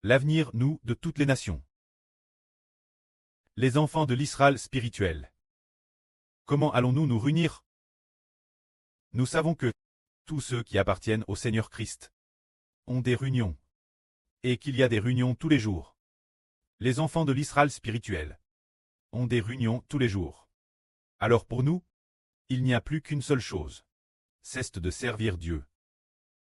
L'avenir, nous, de toutes les nations. Les enfants de l'Israël spirituel. Comment allons-nous nous réunir? Nous savons que tous ceux qui appartiennent au Seigneur Christ ont des réunions, et qu'il y a des réunions tous les jours. Les enfants de l'Israël spirituel ont des réunions tous les jours. Alors pour nous, il n'y a plus qu'une seule chose. C'est de servir Dieu.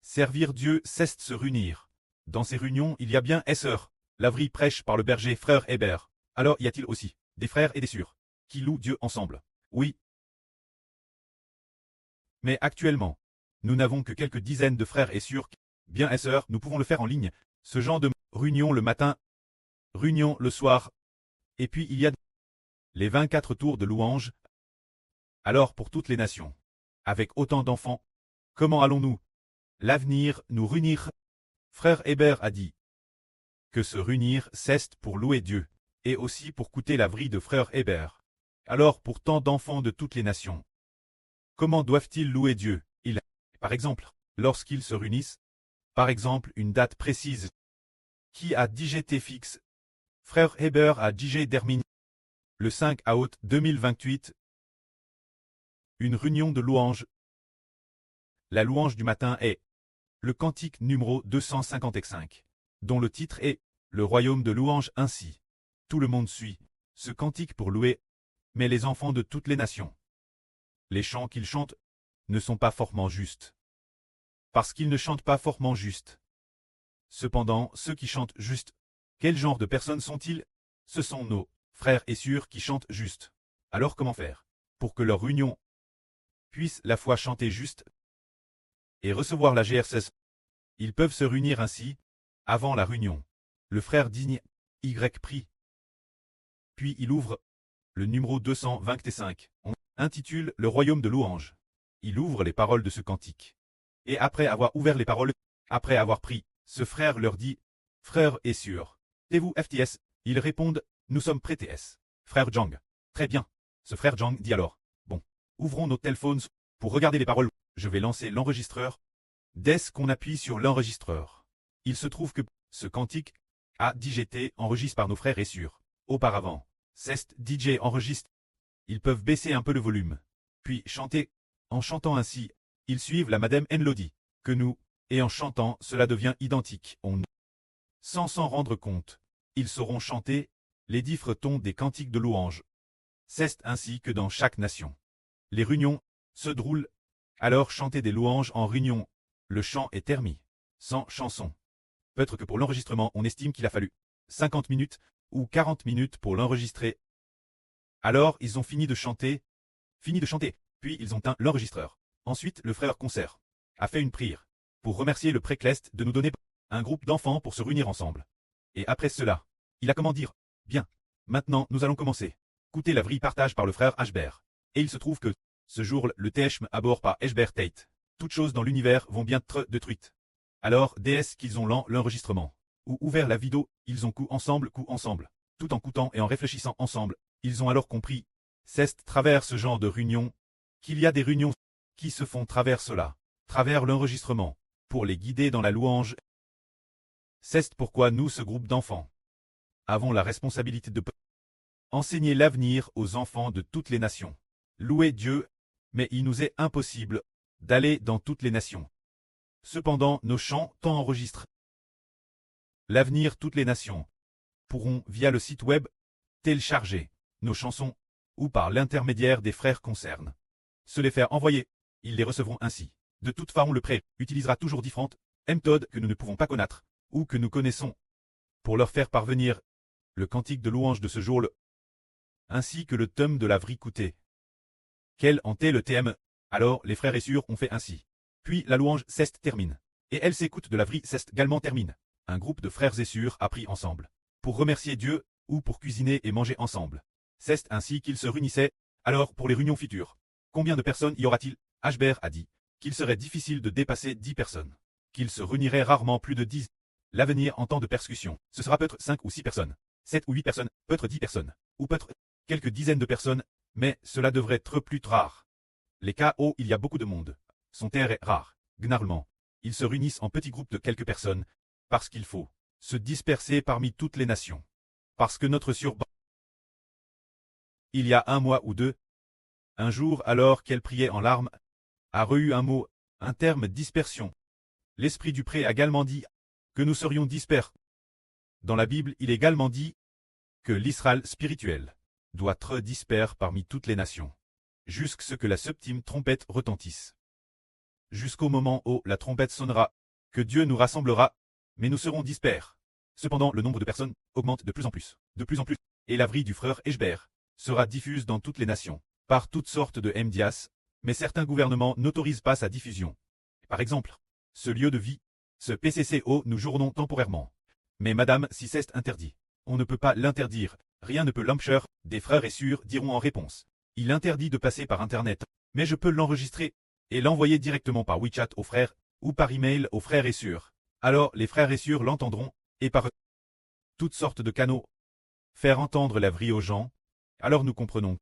Servir Dieu, c'est de se réunir. Dans ces réunions, il y a bien sœurs. Lavrie prêche par le berger frère Hébert. Alors y a-t-il aussi des frères et des sœurs qui louent Dieu ensemble? Oui. Mais actuellement, nous n'avons que quelques dizaines de frères et sœurs. Bien sœurs, nous pouvons le faire en ligne. Ce genre de réunion le matin, réunion le soir. Et puis il y a les 24 tours de louange. Alors pour toutes les nations, avec autant d'enfants, comment allons-nous l'avenir nous réunir? Frère Hébert a dit que se réunir c'est pour louer Dieu, et aussi pour coûter la vie de frère Hébert. Alors pour tant d'enfants de toutes les nations, comment doivent-ils louer Dieu? Par exemple, lorsqu'ils se réunissent, par exemple une date précise. Qui a digité fixe? Frère Hébert a digé terminé le 5 août 2028. Une réunion de louange. La louange du matin est le cantique numéro 255, dont le titre est le royaume de louange ainsi. Tout le monde suit ce cantique pour louer, mais les enfants de toutes les nations. Les chants qu'ils chantent ne sont pas fortement justes. Parce qu'ils ne chantent pas fortement juste. Cependant, ceux qui chantent juste, quel genre de personnes sont-ils? Ce sont nos frères et sœurs qui chantent juste. Alors comment faire pour que leur union puisse la foi chanter juste et recevoir la GRCS? Ils peuvent se réunir ainsi, avant la réunion. Le frère digne, Y prie. Puis il ouvre le numéro 225. On intitule le royaume de louange. Il ouvre les paroles de ce cantique. Et après avoir ouvert les paroles, après avoir pris, ce frère leur dit, frère et sœurs, êtes-vous FTS? Ils répondent, nous sommes prêts TS. Frère Jang. Très bien. Ce frère Jang dit alors, bon, ouvrons nos téléphones pour regarder les paroles. Je vais lancer l'enregistreur. Dès qu'on appuie sur l'enregistreur, il se trouve que ce cantique a digité enregistre par nos frères et sœurs. Auparavant, Cest DJ enregistre. Ils peuvent baisser un peu le volume, puis chanter. En chantant ainsi, ils suivent la Madame Enlodi, que nous, et en chantant, cela devient identique. Sans s'en rendre compte, ils sauront chanter les différents tons des cantiques de louange. C'est ainsi que dans chaque nation, les réunions se déroulent. Alors chanter des louanges en réunion. Le chant est terminé. Sans chanson. Peut-être que pour l'enregistrement, on estime qu'il a fallu 50 minutes ou 40 minutes pour l'enregistrer. Alors, ils ont fini de chanter, puis ils ont teint l'enregistreur. Ensuite, le frère concert a fait une prière pour remercier le précleste de nous donner un groupe d'enfants pour se réunir ensemble. Et après cela, il a comment dire, bien, maintenant nous allons commencer. Écoutez la vraie partage par le frère Ashbert. Et il se trouve que, ce jour, le THM aborde par Ashbert Tate. Toutes choses dans l'univers vont bien être détruites. Alors, DS qu'ils ont l'enregistrement, ou ouvert la vidéo, ils ont coup ensemble, tout en coûtant et en réfléchissant ensemble, ils ont alors compris, c'est travers ce genre de réunion, qu'il y a des réunions qui se font travers cela, travers l'enregistrement, pour les guider dans la louange. C'est pourquoi nous, ce groupe d'enfants, avons la responsabilité de enseigner l'avenir aux enfants de toutes les nations. Louer Dieu, mais il nous est impossible d'aller dans toutes les nations. Cependant, nos chants tant enregistrent. L'avenir, toutes les nations pourront, via le site web, télécharger nos chansons, ou par l'intermédiaire des frères concernés, se les faire envoyer. Ils les recevront ainsi. De toute façon, le prêt utilisera toujours différentes méthodes que nous ne pouvons pas connaître, ou que nous connaissons, pour leur faire parvenir le cantique de louange de ce jour, ainsi que le thème de la vraie coûtée. Quel en est le thème? Alors, les frères et sœurs ont fait ainsi. Puis la louange ceste termine. Et elle s'écoute de la vraie ceste également termine. Un groupe de frères et sœurs a pris ensemble, pour remercier Dieu, ou pour cuisiner et manger ensemble. C'est ainsi qu'ils se réunissaient. Alors, pour les réunions futures, combien de personnes y aura-t-il? Ashbert a dit qu'il serait difficile de dépasser 10 personnes, qu'il se réunirait rarement plus de 10. L'avenir en temps de persécution, ce sera peut-être 5 ou 6 personnes, 7 ou 8 personnes, peut-être 10 personnes, ou peut-être quelques dizaines de personnes, mais cela devrait être plus rare. Les cas où il y a beaucoup de monde sont très rares. Généralement, ils se réunissent en petits groupes de quelques personnes, parce qu'il faut se disperser parmi toutes les nations. Parce que notre surban, il y a un mois ou deux, un jour alors qu'elle priait en larmes, a reçu un mot, un terme dispersion. L'Esprit du pré a également dit que nous serions dispers. Dans la Bible, il est également dit que l'Israël spirituel doit être dispers parmi toutes les nations, jusqu'à ce que la septième trompette retentisse. Jusqu'au moment où la trompette sonnera, que Dieu nous rassemblera, mais nous serons dispers. Cependant, le nombre de personnes augmente de plus en plus, et la vie du frère Eshber sera diffuse dans toutes les nations, par toutes sortes de médias, mais certains gouvernements n'autorisent pas sa diffusion. Par exemple, ce lieu de vie, ce PCCO nous journons temporairement. Mais madame, si c'est interdit, on ne peut pas l'interdire, rien ne peut l'empêcher, des frères et sœurs diront en réponse. Il interdit de passer par Internet, mais je peux l'enregistrer et l'envoyer directement par WeChat aux frères, ou par email aux frères et sœurs. Alors les frères et sœurs l'entendront, et par toutes sortes de canaux, faire entendre la vraie aux gens. Alors nous comprenons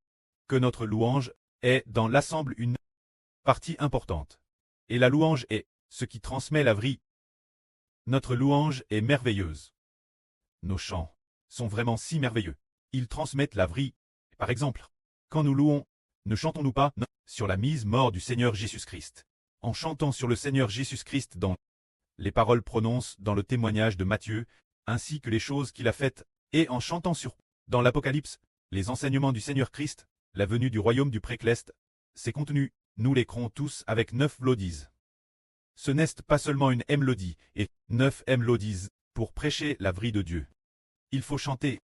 que notre louange est dans l'assemble une partie importante. Et la louange est ce qui transmet la vraie. Notre louange est merveilleuse. Nos chants sont vraiment si merveilleux. Ils transmettent la vraie. Par exemple, quand nous louons, ne chantons-nous pas sur la mise mort du Seigneur Jésus-Christ, en chantant sur le Seigneur Jésus-Christ dans les paroles prononcées dans le témoignage de Matthieu, ainsi que les choses qu'il a faites, et en chantant sur, dans l'Apocalypse, les enseignements du Seigneur Christ, la venue du royaume du Précleste, ces contenus, nous les crons tous avec 9 mélodies. Ce n'est pas seulement une mélodie, et 9 mélodies, pour prêcher la vraie de Dieu. Il faut chanter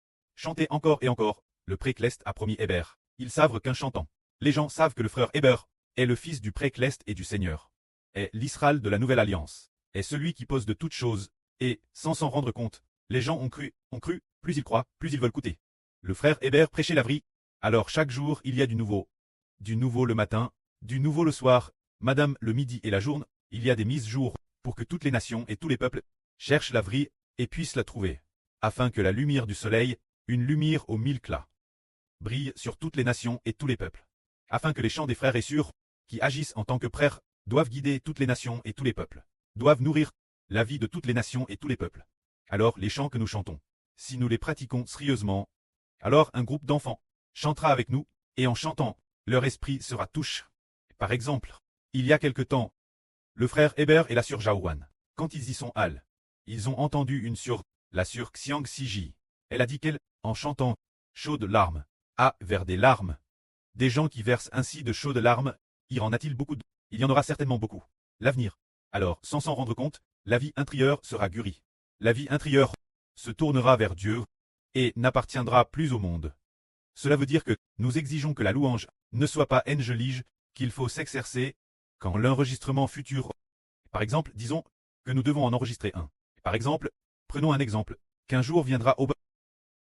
encore et encore. Le Précleste a promis Hébert. Ils savent qu'en chantant, les gens savent que le frère Hébert est le fils du Précleste et du Seigneur. Est l'Israël de la Nouvelle Alliance. Est celui qui pose de toutes choses, et, sans s'en rendre compte, les gens ont cru, plus ils croient, plus ils veulent coûter. Le frère Hébert prêchait la vraie. Alors chaque jour il y a du nouveau. Du nouveau le matin, du nouveau le soir, madame le midi et la journée, il y a des mises jour, pour que toutes les nations et tous les peuples cherchent la vraie et puissent la trouver. Afin que la lumière du soleil, une lumière aux 1000 clats, brille sur toutes les nations et tous les peuples. Afin que les chants des frères et sœurs, qui agissent en tant que frères, doivent guider toutes les nations et tous les peuples, doivent nourrir la vie de toutes les nations et tous les peuples. Alors les chants que nous chantons, si nous les pratiquons sérieusement, alors un groupe d'enfants chantera avec nous, et en chantant, leur esprit sera touché. Par exemple, il y a quelque temps, le frère Hébert et la sœur Jaouan, quand ils y sont allés, ils ont entendu une sœur, la sœur Xiang Siji. Elle a dit qu'elle, en chantant, chaudes larmes, a vers des larmes. Des gens qui versent ainsi de chaudes larmes, y en a-t-il beaucoup? Il y en aura certainement beaucoup. L'avenir. Alors, sans s'en rendre compte, la vie intérieure sera guérie. La vie intérieure se tournera vers Dieu, et n'appartiendra plus au monde. Cela veut dire que nous exigeons que la louange ne soit pas engelige, qu'il faut s'exercer quand l'enregistrement futur. Par exemple, disons que nous devons en enregistrer un. Par exemple, prenons un exemple, qu'un jour viendra au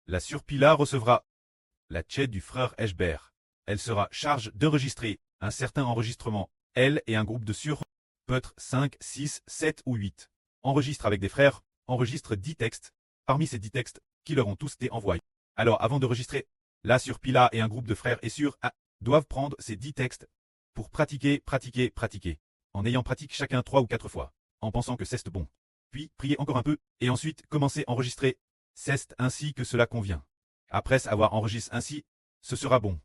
la surpila recevra la tchède du frère Eshber. Elle sera charge d'enregistrer un certain enregistrement. Elle et un groupe de peut-être 5, 6, 7 ou 8. Enregistre avec des frères, enregistre 10 textes, parmi ces 10 textes, qui leur ont tous été envoyés. Alors avant d'enregistrer, la surpila et un groupe de frères et sœurs doivent prendre ces 10 textes pour pratiquer, en ayant pratiqué chacun 3 ou 4 fois, en pensant que c'est bon. Puis prier encore un peu, et ensuite commencer à enregistrer. C'est ainsi que cela convient. Après avoir enregistré ainsi, ce sera bon.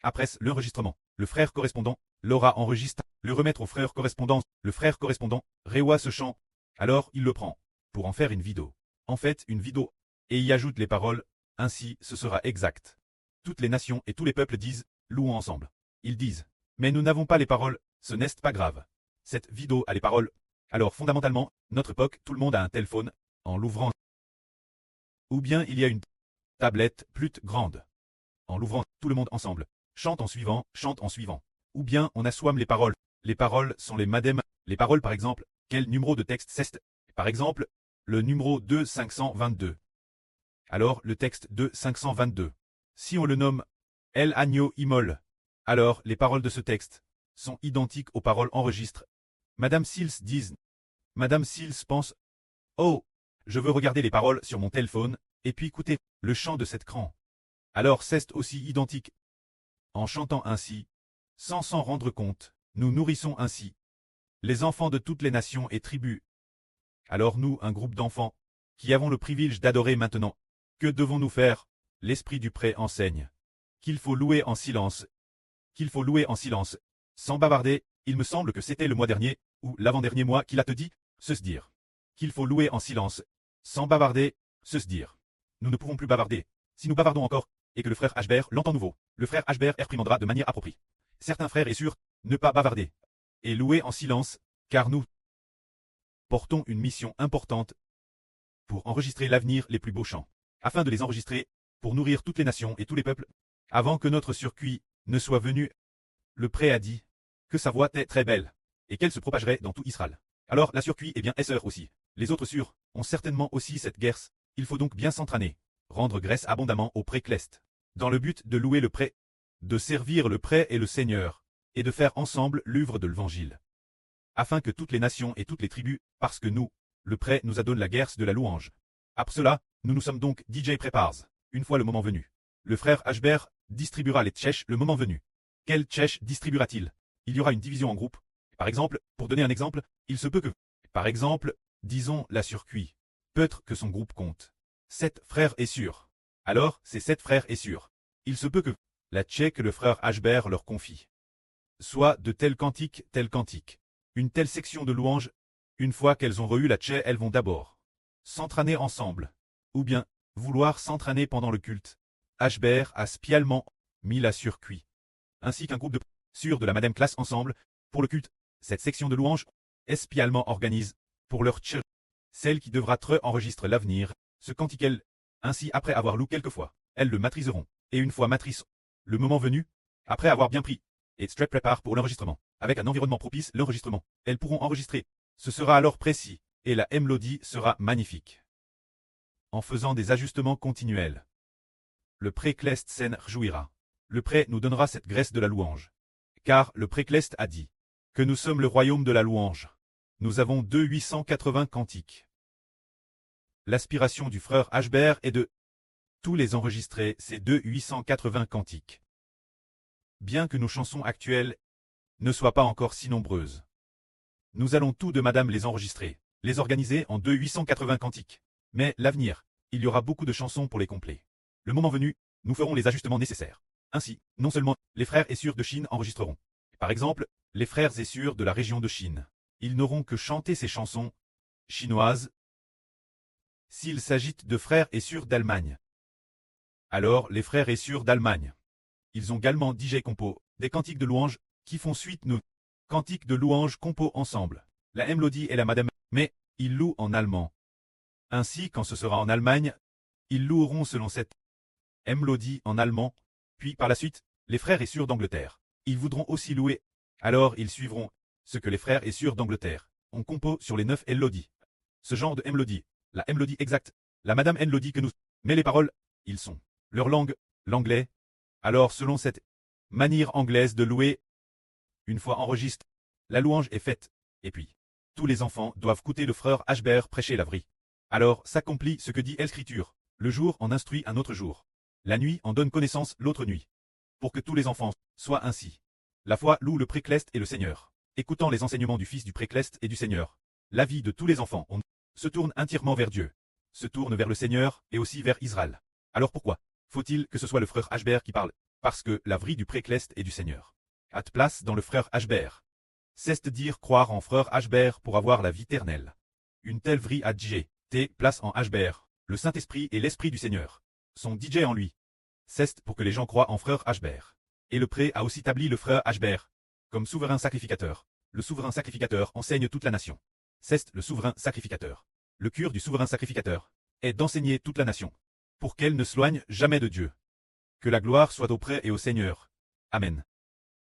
Après l'enregistrement, le frère correspondant l'aura enregistré, le remettre au frère correspondant. Le frère correspondant reçoit ce chant. Alors il le prend pour en faire une vidéo. En fait, une vidéo, et y ajoute les paroles. Ainsi, ce sera exact. Toutes les nations et tous les peuples disent, louons ensemble. Ils disent, mais nous n'avons pas les paroles, ce n'est pas grave. Cette vidéo a les paroles. Alors fondamentalement, notre époque, tout le monde a un téléphone, en l'ouvrant. Ou bien il y a une tablette plus grande. En l'ouvrant, tout le monde ensemble. Chante en suivant. Ou bien on assomme les paroles. Les paroles sont les madem. Les paroles par exemple, quel numéro de texte c'est? Par exemple, le numéro 2522. Alors le texte 2522. Si on le nomme El Agneau Imol, alors les paroles de ce texte sont identiques aux paroles enregistrées. Madame Sills dit. Madame Sills pense. Oh, je veux regarder les paroles sur mon téléphone, et puis écouter le chant de cette cran. Alors c'est aussi identique. En chantant ainsi, sans s'en rendre compte, nous nourrissons ainsi les enfants de toutes les nations et tribus. Alors nous, un groupe d'enfants, qui avons le privilège d'adorer maintenant. Que devons-nous faire? L'esprit du pré enseigne qu'il faut louer en silence. Qu'il faut louer en silence, sans bavarder. Il me semble que c'était le mois dernier, ou l'avant-dernier mois qu'il a te dit, se dire. Qu'il faut louer en silence, sans bavarder, se dire. Nous ne pouvons plus bavarder. Si nous bavardons encore, et que le frère Hbert l'entend nouveau, le frère Hbert réprimandera de manière appropriée. Certains frères et sûrs, ne pas bavarder. Et louer en silence, car nous portons une mission importante pour enregistrer l'avenir les plus beaux chants, afin de les enregistrer, pour nourrir toutes les nations et tous les peuples, avant que notre circuit ne soit venu. Le pré a dit que sa voix est très belle, et qu'elle se propagerait dans tout Israël. Alors la circuit est bien sœur aussi. Les autres sûrs ont certainement aussi cette guerre. Il faut donc bien s'entraîner, rendre grâce abondamment au pré Cleste, dans le but de louer le pré, de servir le pré et le Seigneur, et de faire ensemble l'œuvre de l'Évangile. Afin que toutes les nations et toutes les tribus, parce que nous, le pré nous a donné la guerre de la louange. Après cela, nous nous sommes donc DJ Prepares, une fois le moment venu. Le frère Hbert distribuera les tchèches le moment venu. Quel tchèche distribuera-t-il? Il y aura une division en groupe. Par exemple, pour donner un exemple, il se peut que, par exemple, disons la circuit. Peut-être que son groupe compte 7 frères et sûrs. Alors, ces 7 frères et sûrs. Il se peut que la tchèque le frère Hbert leur confie soit de tel cantique, une telle section de louanges. Une fois qu'elles ont reçu la tchè, elles vont d'abord s'entraîner ensemble, ou bien vouloir s'entraîner pendant le culte. Hbert a spécialement mis la circuit, ainsi qu'un groupe de sûrs de la Madame classe ensemble, pour le culte. Cette section de louanges est spécialement organise pour leur tchè, celle qui devra enregistrer l'avenir, ce cantique. Ainsi après avoir loué quelquefois, elles le maîtriseront, et une fois maîtrise, le moment venu, après avoir bien pris, et strep prépare pour l'enregistrement, avec un environnement propice l'enregistrement, elles pourront enregistrer. Ce sera alors précis, et la mélodie sera magnifique. En faisant des ajustements continuels, le pré Cleste s'en réjouira. Le pré nous donnera cette graisse de la louange. Car le pré Cleste a dit que nous sommes le royaume de la louange. Nous avons 880 cantiques. L'aspiration du frère Hbert est de tous les enregistrer ces 880 cantiques. Bien que nos chansons actuelles ne soient pas encore si nombreuses, nous allons tout de madame les enregistrer, les organiser en 880 cantiques. Mais l'avenir, il y aura beaucoup de chansons pour les complets. Le moment venu, nous ferons les ajustements nécessaires. Ainsi, non seulement les frères et sûrs de Chine enregistreront. Par exemple, les frères et sûrs de la région de Chine. Ils n'auront que chanter ces chansons chinoises. S'il s'agit de frères et sûrs d'Allemagne, alors les frères et sûrs d'Allemagne. Ils ont également DJ compo, des cantiques de louange, qui font suite nous. Cantiques de louange compo ensemble. La mélodie et la madame, mais ils louent en allemand. Ainsi, quand ce sera en Allemagne, ils loueront selon cette mélodie en allemand, puis par la suite, les frères et sûrs d'Angleterre. Ils voudront aussi louer. Alors ils suivront ce que les frères et sûrs d'Angleterre ont compo sur les 9 mélodies. Ce genre de mélodie, la mélodie exacte, la madame mélodie que nous. Mais les paroles, ils sont leur langue, l'anglais. Alors selon cette manière anglaise de louer, une fois enregistre, la louange est faite, et puis, tous les enfants doivent écouter le frère Hbert prêcher la vraie. Alors s'accomplit ce que dit l'Écriture, le jour en instruit un autre jour. La nuit en donne connaissance l'autre nuit. Pour que tous les enfants soient ainsi. La foi loue le pré-Cleste et le Seigneur. Écoutant les enseignements du Fils du pré-Cleste et du Seigneur, la vie de tous les enfants se tourne entièrement vers Dieu, se tourne vers le Seigneur et aussi vers Israël. Alors pourquoi faut-il que ce soit le frère Hbert qui parle? Parce que la vie du pré-Cleste et du Seigneur a place dans le frère Hbert. C'est-à-dire croire en frère Hbert pour avoir la vie éternelle. Une telle vie a DJ, place en Hbert, le Saint-Esprit et l'Esprit du Seigneur sont DJ en lui. C'est pour que les gens croient en frère Hbert. Et le pré a aussi établi le frère Hbert comme souverain sacrificateur. Le souverain sacrificateur enseigne toute la nation. C'est le souverain sacrificateur. Le cure du souverain sacrificateur est d'enseigner toute la nation, pour qu'elle ne s'éloigne jamais de Dieu. Que la gloire soit au pré et au Seigneur. Amen.